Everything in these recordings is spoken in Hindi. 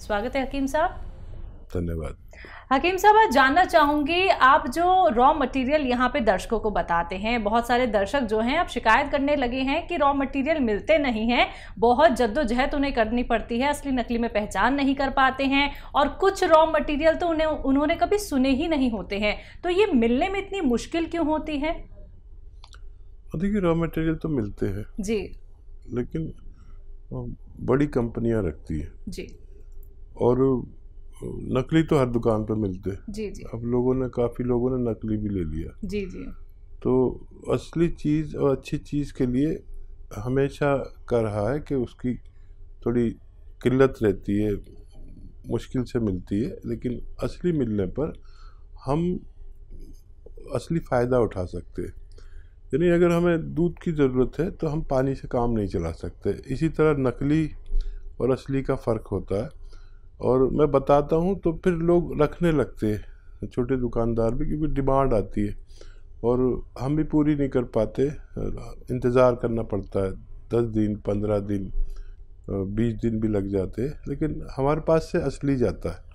स्वागत है हकीम साहब। धन्यवाद। हकीम साहब, आज जानना चाहूंगी, आप जो रॉ मटेरियल यहाँ पे दर्शकों को बताते हैं, बहुत सारे दर्शक जो हैं अब शिकायत करने लगे हैं कि रॉ मटेरियल मिलते नहीं हैं, बहुत जद्दोजहद उन्हें करनी पड़ती है, असली नकली में पहचान नहीं कर पाते हैं, और कुछ रॉ मटेरियल तो उन्होंने कभी सुने ही नहीं होते हैं, तो ये मिलने में इतनी मुश्किल क्यों होती है? देखिए, रॉ मटेरियल तो मिलते हैं जी, लेकिन बड़ी कंपनियां रखती है जी, और नकली तो हर दुकान पर मिलते हैं। जी, जी, अब काफ़ी लोगों ने नकली भी ले लिया। जी, जी, तो असली चीज़ और अच्छी चीज़ के लिए हमेशा कह रहा है कि उसकी थोड़ी किल्लत रहती है, मुश्किल से मिलती है, लेकिन असली मिलने पर हम असली फ़ायदा उठा सकते हैं। यानी अगर हमें दूध की ज़रूरत है तो हम पानी से काम नहीं चला सकते। इसी तरह नकली और असली का फ़र्क होता है, और मैं बताता हूँ तो फिर लोग रखने लगते हैं, छोटे दुकानदार भी, क्योंकि डिमांड आती है और हम भी पूरी नहीं कर पाते, इंतज़ार करना पड़ता है, 10 दिन 15 दिन 20 दिन भी लग जाते हैं, लेकिन हमारे पास से असली जाता है।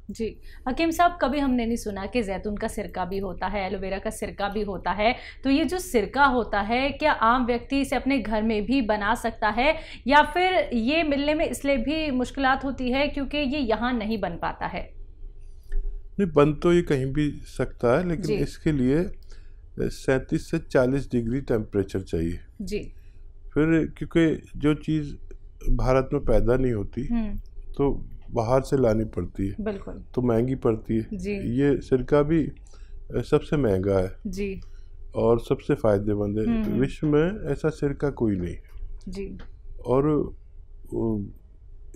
जी हकीम साहब, कभी हमने नहीं सुना कि जैतून का सिरका भी होता है, एलोवेरा का सिरका भी होता है, तो ये जो सिरका होता है क्या आम व्यक्ति इसे अपने घर में भी बना सकता है, या फिर ये मिलने में इसलिए भी मुश्किलात होती है क्योंकि ये यहाँ नहीं बन पाता है? नहीं, बन तो ये कहीं भी सकता है, लेकिन जी, इसके लिए 37 से 40 डिग्री टेम्परेचर चाहिए। जी, फिर क्योंकि जो चीज़ भारत में पैदा नहीं होती तो बाहर से लानी पड़ती है, बिल्कुल, तो महंगी पड़ती है। जी, ये सिरका भी सबसे महंगा है जी, और सबसे फ़ायदेमंद है। तो विश्व में ऐसा सिरका कोई नहीं। जी, और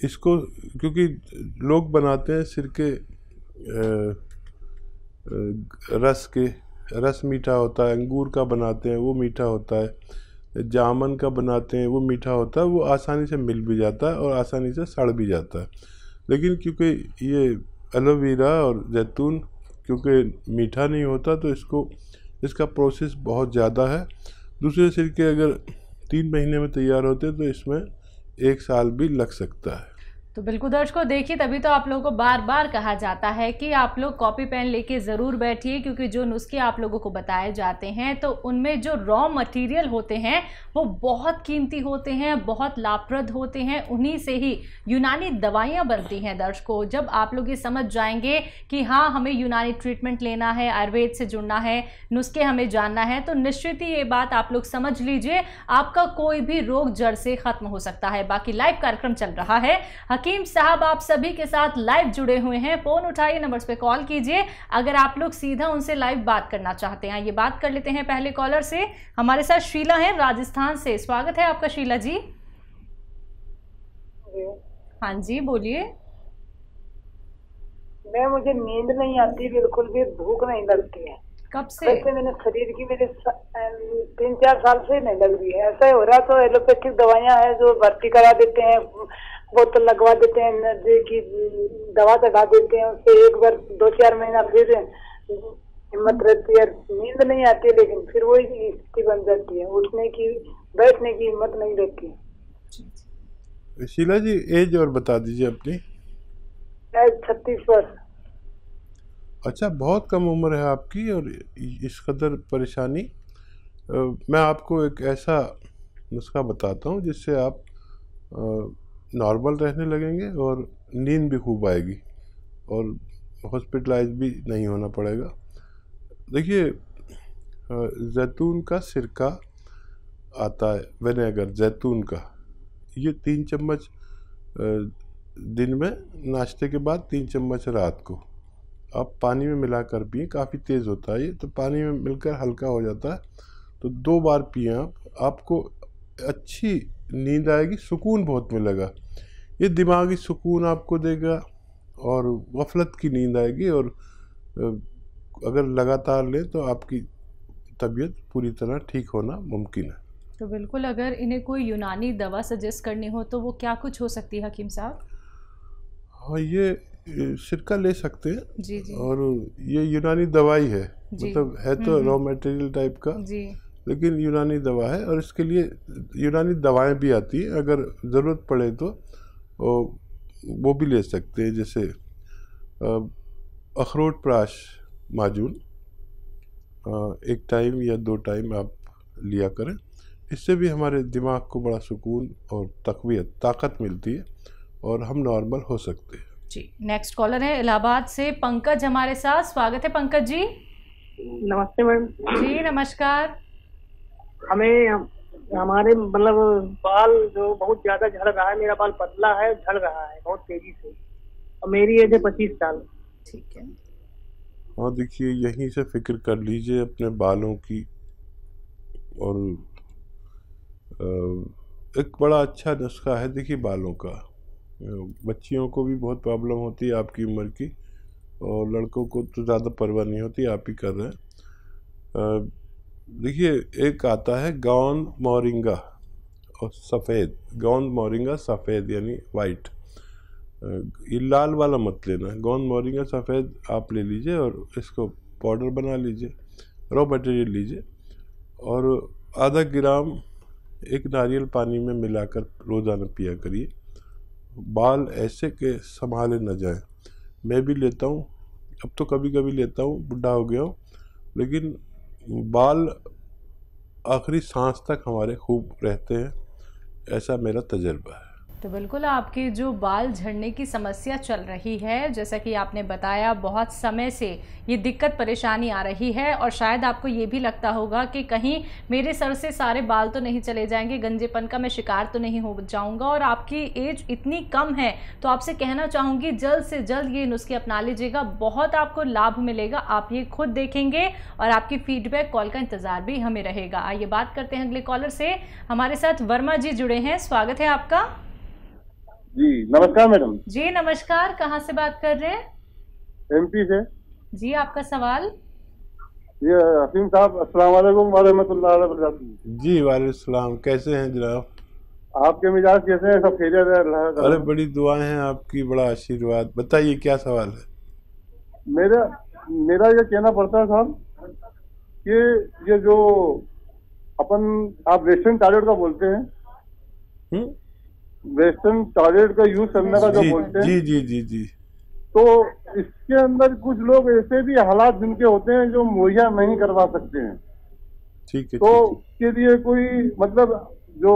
इसको क्योंकि लोग बनाते हैं सिरके रस मीठा होता है, अंगूर का बनाते हैं वो मीठा होता है, जामन का बनाते हैं वो मीठा होता है, वो आसानी से मिल भी जाता है और आसानी से सड़ भी जाता है। लेकिन क्योंकि ये एलोवेरा और जैतून क्योंकि मीठा नहीं होता तो इसका प्रोसेस बहुत ज़्यादा है। दूसरे सिरके अगर 3 महीने में तैयार होते तो इसमें 1 साल भी लग सकता है। तो बिल्कुल दर्शकों, देखिए तभी तो आप लोगों को बार बार कहा जाता है कि आप लोग कॉपी पेन लेके ज़रूर बैठिए, क्योंकि जो नुस्खे आप लोगों को बताए जाते हैं तो उनमें जो रॉ मटेरियल होते हैं वो बहुत कीमती होते हैं, बहुत लाभप्रद होते हैं, उन्हीं से ही यूनानी दवाइयाँ बनती हैं। दर्शकों, जब आप लोग ये समझ जाएंगे कि हाँ हमें यूनानी ट्रीटमेंट लेना है, आयुर्वेद से जुड़ना है, नुस्खे हमें जानना है, तो निश्चित ही ये बात आप लोग समझ लीजिए, आपका कोई भी रोग जड़ से खत्म हो सकता है। बाकी लाइव कार्यक्रम चल रहा है, हकीम साहब आप सभी के साथ लाइव जुड़े हुए हैं, फोन उठाइए, नंबर्स पे कॉल कीजिए अगर आप लोग सीधा उनसे लाइव बात करना चाहते हैं। ये बात कर लेते हैं पहले कॉलर से। हमारे साथ शीला हैं राजस्थान से। स्वागत है आपका शीला जी। हाँ जी, बोलिए। मुझे नींद नहीं आती, बिल्कुल भी भूख नहीं लगती है। कब से? वैसे मैंने शरीर की मेरे 3-4 साल से नहीं लग रही है। ऐसा ही हो रहा, तो एलोपैथिक दवाइयाँ हैं जो भर्ती करा देते हैं, बोतल लगवा देते हैं, एनर्जी की दवा लगा देते हैं, उससे एक बार 2-4 महीना फिर हिम्मत रहती है, नींद नहीं आती है, लेकिन फिर वही स्थिति बन जाती है, उठने की बैठने की हिम्मत नहीं रहती। शीला जी, एज और बता दीजिए अपनी। 36 वर्ष। अच्छा, बहुत कम उम्र है आपकी और इस कदर परेशानी। मैं आपको एक ऐसा नुस्खा बताता हूँ जिससे आप नॉर्मल रहने लगेंगे और नींद भी खूब आएगी और हॉस्पिटलाइज भी नहीं होना पड़ेगा। देखिए, जैतून का सिरका आता है, विनेगर जैतून का, ये 3 चम्मच दिन में, नाश्ते के बाद 3 चम्मच रात को आप पानी में मिलाकर पिए। काफ़ी तेज़ होता है ये, तो पानी में मिलकर हल्का हो जाता है, तो 2 बार पिए आपको अच्छी नींद आएगी, सुकून बहुत मिलेगा। ये दिमागी सुकून आपको देगा और गफलत की नींद आएगी, और अगर लगातार लें तो आपकी तबीयत पूरी तरह ठीक होना मुमकिन है। तो बिल्कुल, अगर इन्हें कोई यूनानी दवा सजेस्ट करनी हो तो वो क्या कुछ हो सकती है हकीम साहब? हाँ, ये सिरका ले सकते हैं। जी, जी, और ये यूनानी दवाई है, मतलब है तो रॉ मटेरियल टाइप का, जी, लेकिन यूनानी दवा है, और इसके लिए यूनानी दवाएं भी आती हैं। अगर ज़रूरत पड़े तो वो भी ले सकते हैं, जैसे अखरोट प्राश माजून 1 टाइम या 2 टाइम आप लिया करें। इससे भी हमारे दिमाग को बड़ा सुकून और तक़वियत, ताकत मिलती है और हम नॉर्मल हो सकते हैं। जी, नेक्स्ट कॉलर है इलाहाबाद से पंकज हमारे साथ। स्वागत है पंकज जी। नमस्ते मैम जी नमस्कार। हमें हमारे मतलब बाल जो बहुत ज्यादा झड़ रहा है, मेरा बाल पतला है, झड़ रहा है बहुत तेजी से, और मेरी एज है 25 साल। ठीक है। हाँ देखिए, यहीं से फिक्र कर लीजिए अपने बालों की। और एक बड़ा अच्छा नुस्खा है देखिए बालों का। बच्चियों को भी बहुत प्रॉब्लम होती है आपकी उम्र की, और लड़कों को तो ज़्यादा परवाह नहीं होती, आप ही कर रहे हैं। देखिए एक आता है गौंद मोरिंगा और सफ़ेद, गौंद मोरिंगा सफ़ेद यानी वाइट। ये लाल वाला मत लेना, गौंद मोरिंगा सफ़ेद आप ले लीजिए और इसको पाउडर बना लीजिए, रॉ मटेरियल लीजिए, और आधा ग्राम एक नारियल पानी में मिलाकर रोज़ाना पिया करिए। बाल ऐसे के संभाले न जाए। मैं भी लेता हूँ, अब तो कभी कभी लेता हूँ, बुढ़ा हो गया हूँ, लेकिन बाल आखिरी सांस तक हमारे खूब रहते हैं, ऐसा मेरा तजर्बा है। तो बिल्कुल आपकी जो बाल झड़ने की समस्या चल रही है, जैसा कि आपने बताया बहुत समय से ये दिक्कत परेशानी आ रही है, और शायद आपको ये भी लगता होगा कि कहीं मेरे सर से सारे बाल तो नहीं चले जाएंगे, गंजेपन का मैं शिकार तो नहीं हो जाऊंगा। और आपकी एज इतनी कम है, तो आपसे कहना चाहूँगी जल्द से जल्द ये नुस्खे अपना लीजिएगा, बहुत आपको लाभ मिलेगा। आप ये खुद देखेंगे और आपकी फीडबैक कॉल का इंतजार भी हमें रहेगा। आइए बात करते हैं अगले कॉलर से। हमारे साथ वर्मा जी जुड़े हैं, स्वागत है आपका। जी नमस्कार मैडम। जी नमस्कार, कहाँ से बात कर रहे हैं? एमपी से। जी आपका सवाल। ये हसीम साहब, अस्सलाम वालेकुम व रहमतुल्लाहि व बरकातहू। जी वालेकुम सलाम, कैसे हैं जनाब? आपके मिजाज कैसे हैं? सब खैरियत है? अरे बड़ी दुआएं हैं आपकी, बड़ा आशीर्वाद। बताइए क्या सवाल है? मेरा ये कहना पड़ता है साहब कि ये जो अपन आप वेस्टर्न टॉयलेट का बोलते हैं, वेस्टर्न टॉयलेट का यूज करने का जो बोलते हैं, जी जी जी जी, तो इसके अंदर कुछ लोग ऐसे भी हालात जिनके होते हैं जो मुहैया नहीं करवा सकते हैं। ठीक है। तो उसके लिए कोई मतलब जो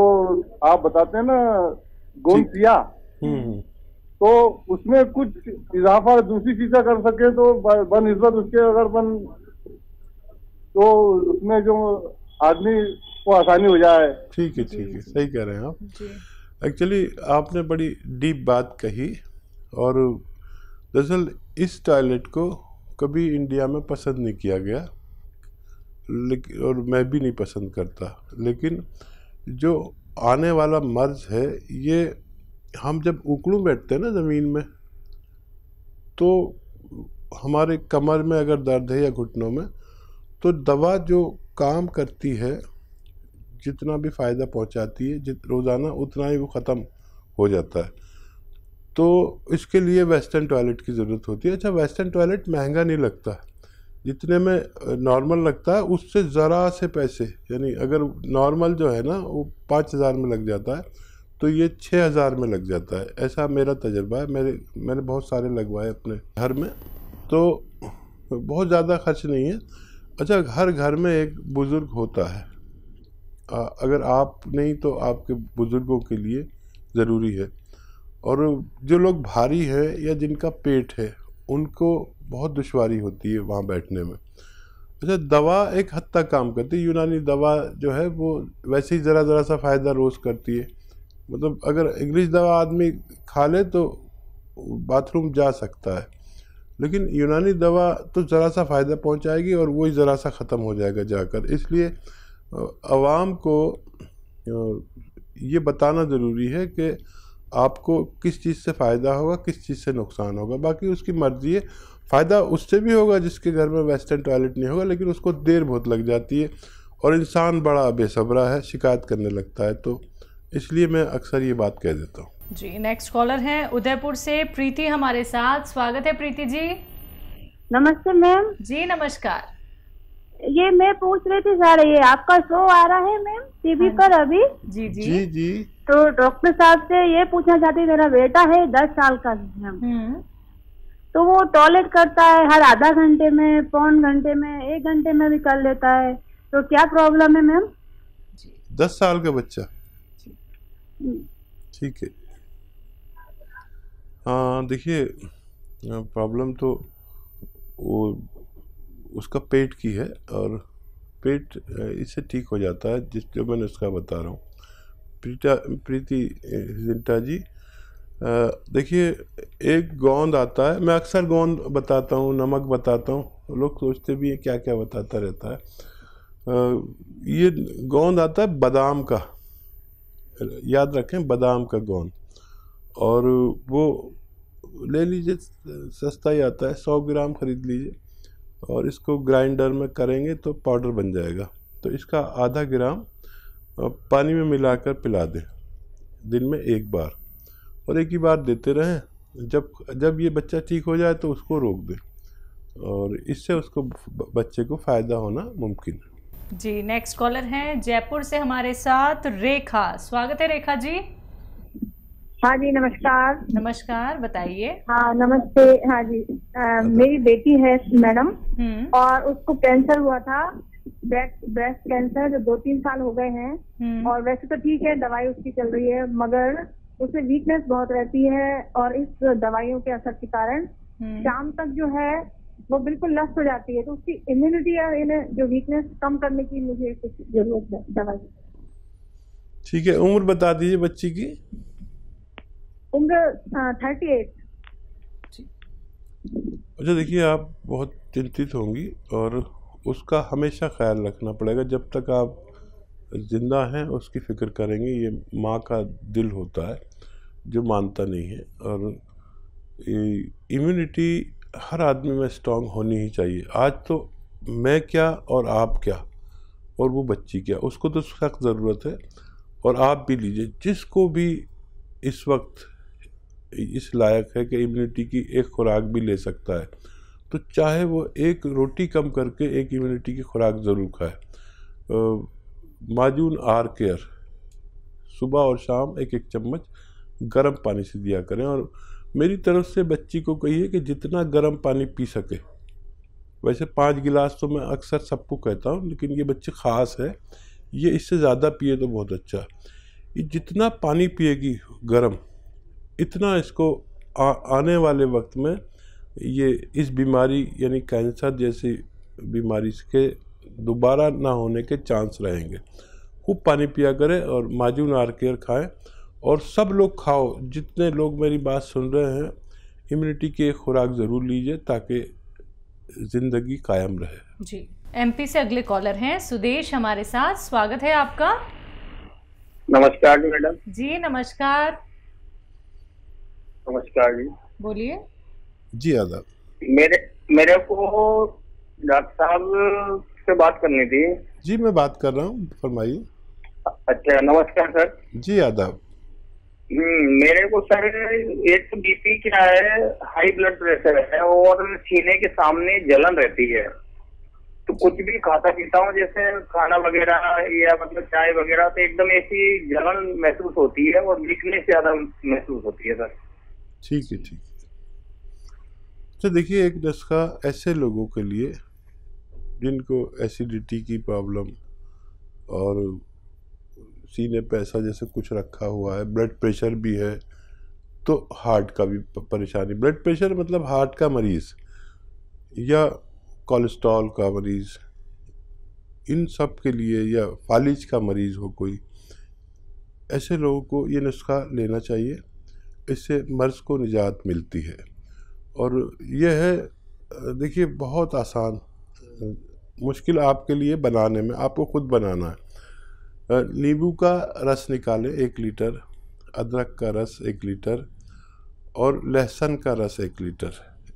आप बताते हैं ना गोंसिया, तो उसमें कुछ इजाफा दूसरी चीजें कर सके तो बनिस्बत उसके, अगर बन तो उसमें जो आदमी को आसानी हो जाए। ठीक है, ठीक है, सही कह रहे हैं आप। एक्चुअली आपने बड़ी डीप बात कही, और दरअसल इस टॉयलेट को कभी इंडिया में पसंद नहीं किया गया, लेकिन और मैं भी नहीं पसंद करता। लेकिन जो आने वाला मर्ज है, ये हम जब उकड़ू बैठते हैं ना ज़मीन में, तो हमारे कमर में अगर दर्द है या घुटनों में, तो दवा जो काम करती है, जितना भी फ़ायदा पहुंचाती है रोज़ाना, उतना ही वो ख़त्म हो जाता है। तो इसके लिए वेस्टर्न टॉयलेट की ज़रूरत होती है। अच्छा, वेस्टर्न टॉयलेट महंगा नहीं लगता, जितने में नॉर्मल लगता है उससे ज़रा से पैसे, यानी अगर नॉर्मल जो है ना वो 5000 में लग जाता है, तो ये 6000 में लग जाता है। ऐसा मेरा तजर्बा है, मैंने बहुत सारे लगवाए अपने घर में, तो बहुत ज़्यादा खर्च नहीं है। अच्छा, हर घर में एक बुज़ुर्ग होता है, अगर आप नहीं तो आपके बुज़ुर्गों के लिए ज़रूरी है। और जो लोग भारी हैं या जिनका पेट है, उनको बहुत दुश्वारी होती है वहाँ बैठने में। अच्छा, दवा एक हद तक काम करती है। यूनानी दवा जो है वो वैसे ही ज़रा सा फ़ायदा रोज़ करती है। मतलब अगर इंग्लिश दवा आदमी खा ले तो बाथरूम जा सकता है, लेकिन यूनानी दवा तो ज़रा सा फ़ायदा पहुँचाएगी और वही ज़रा सा ख़त्म हो जाएगा जाकर। इसलिए आवाम को ये बताना ज़रूरी है कि आपको किस चीज़ से फ़ायदा होगा, किस चीज़ से नुकसान होगा। बाकी उसकी मर्ज़ी है, फ़ायदा उससे भी होगा जिसके घर में वेस्टर्न टॉयलेट नहीं होगा, लेकिन उसको देर बहुत लग जाती है और इंसान बड़ा बेसब्रा है, शिकायत करने लगता है। तो इसलिए मैं अक्सर ये बात कह देता हूँ। जी, नेक्स्ट कॉलर हैं उदयपुर से प्रीति हमारे साथ। स्वागत है प्रीति जी। नमस्ते मैम। जी नमस्कार। ये मैं पूछ रही थी सर, ये आपका शो आ रहा है मैम टीवी पर अभी? जी जी जी जी। तो डॉक्टर साहब से ये पूछना चाहती हूँ, मेरा बेटा है 10 साल का मैम, तो वो टॉयलेट करता है हर आधा घंटे में, पौन घंटे में, 1 घंटे में भी कर लेता है, तो क्या प्रॉब्लम है मैम? 10 साल का बच्चा, ठीक है। हाँ देखिए, प्रॉब्लम तो वो उसका पेट की है, और पेट इससे ठीक हो जाता है जिस जो मैंने उसका बता रहा हूँ। प्रीति जिंटा जी, देखिए एक गोंद आता है, मैं अक्सर गोंद बताता हूँ, नमक बताता हूँ, लोग सोचते भी हैं क्या क्या बताता रहता है। ये गोंद आता है बादाम का, याद रखें बादाम का गोंद, और वो ले लीजिए, सस्ता ही आता है, 100 ग्राम खरीद लीजिए और इसको ग्राइंडर में करेंगे तो पाउडर बन जाएगा। तो इसका आधा ग्राम पानी में मिलाकर पिला दें दिन में 1 बार, और एक ही बार देते रहें। जब ये बच्चा ठीक हो जाए तो उसको रोक दें, और इससे उसको बच्चे को फ़ायदा होना मुमकिन है। जी, नेक्स्ट कॉलर हैं जयपुर से हमारे साथ रेखा। स्वागत है रेखा जी। हाँ जी, नमस्कार। नमस्कार, बताइए। हाँ नमस्ते। हाँ जी, मेरी बेटी है मैडम, और उसको कैंसर हुआ था, ब्रेस्ट कैंसर, जो 2-3 साल हो गए हैं, और वैसे तो ठीक है, दवाई उसकी चल रही है, मगर उसे वीकनेस बहुत रहती है, और इस दवाइयों के असर के कारण शाम तक जो है वो बिल्कुल लस्त हो जाती है। तो उसकी इम्यूनिटी या जो वीकनेस कम करने की मुझे कुछ जरूरत है दवाई। ठीक है, उम्र बता दीजिए बच्ची की। उम्र 38। अच्छा देखिए, आप बहुत चिंतित होंगी, और उसका हमेशा ख्याल रखना पड़ेगा। जब तक आप जिंदा हैं उसकी फ़िक्र करेंगे। ये माँ का दिल होता है जो मानता नहीं है, और इम्यूनिटी हर आदमी में स्ट्रांग होनी ही चाहिए। आज तो मैं क्या और आप क्या, और वो बच्ची क्या, उसको तो सख्त ज़रूरत है। और आप भी लीजिए, जिसको भी इस वक्त इस लायक है कि इम्यूनिटी की एक खुराक भी ले सकता है, तो चाहे वो एक रोटी कम करके एक इम्यूनिटी की खुराक ज़रूर खाए। माजून आर केयर सुबह और शाम 1-1 चम्मच गर्म पानी से दिया करें, और मेरी तरफ से बच्ची को कहिए कि जितना गर्म पानी पी सके, वैसे 5 गिलास तो मैं अक्सर सबको कहता हूँ, लेकिन ये बच्ची ख़ास है, ये इससे ज़्यादा पिए तो बहुत अच्छा। ये जितना पानी पिएगी गर्म, इतना इसको आने वाले वक्त में ये इस बीमारी यानी कैंसर जैसी बीमारी के दोबारा ना होने के चांस रहेंगे। खूब पानी पिया करें और माजून आर केयर खाएँ, और सब लोग खाओ, जितने लोग मेरी बात सुन रहे हैं, इम्यूनिटी की एक खुराक ज़रूर लीजिए ताकि ज़िंदगी कायम रहे। जी, एमपी से अगले कॉलर हैं सुदेश हमारे साथ। स्वागत है आपका। नमस्कार जी मैडम। जी नमस्कार। नमस्कार जी, बोलिए। जी आदाब। मेरे को डॉक्टर साहब से बात करनी थी। जी मैं बात कर रहा हूँ, फरमाइए। अच्छा, नमस्कार सर। जी आदाब। मेरे को सर एक तो बीपी क्या है, हाई ब्लड प्रेशर है, और सीने के सामने जलन रहती है। तो कुछ भी खाता पीता हूँ, जैसे खाना वगैरह या मतलब चाय वगैरह, तो एकदम ऐसी जलन महसूस होती है और वीकनेस ज्यादा महसूस होती है सर। ठीक है, ठीक है। तो देखिए, एक नुस्खा ऐसे लोगों के लिए जिनको एसिडिटी की प्रॉब्लम और सीने पे ऐसा जैसे कुछ रखा हुआ है, ब्लड प्रेशर भी है, तो हार्ट का भी परेशानी, ब्लड प्रेशर मतलब हार्ट का मरीज़ या कोलेस्ट्रॉल का मरीज़, इन सब के लिए, या फालिज का मरीज़ हो कोई, ऐसे लोगों को ये नुस्खा लेना चाहिए। इससे मर्ज़ को निजात मिलती है। और यह है, देखिए बहुत आसान, मुश्किल आपके लिए बनाने में, आपको खुद बनाना है। नींबू का रस निकालें 1 लीटर, अदरक का रस 1 लीटर, और लहसुन का रस 1 लीटर,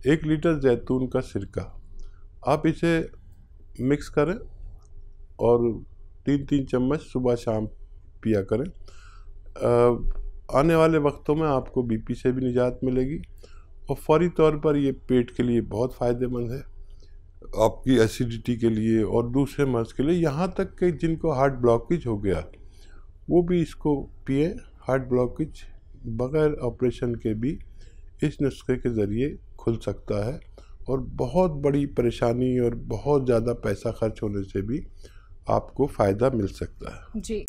1 लीटर जैतून का सिरका। आप इसे मिक्स करें और 3-3 चम्मच सुबह शाम पिया करें। आने वाले वक्तों में आपको बीपी से भी निजात मिलेगी, और फौरी तौर पर ये पेट के लिए बहुत फ़ायदेमंद है, आपकी एसिडिटी के लिए और दूसरे मर्ज़ के लिए, यहाँ तक कि जिनको हार्ट ब्लॉकेज हो गया वो भी इसको पिए, हार्ट ब्लॉकेज बगैर ऑपरेशन के भी इस नुस्खे के ज़रिए खुल सकता है और बहुत बड़ी परेशानी और बहुत ज़्यादा पैसा खर्च होने से भी आपको फ़ायदा मिल सकता है। जी।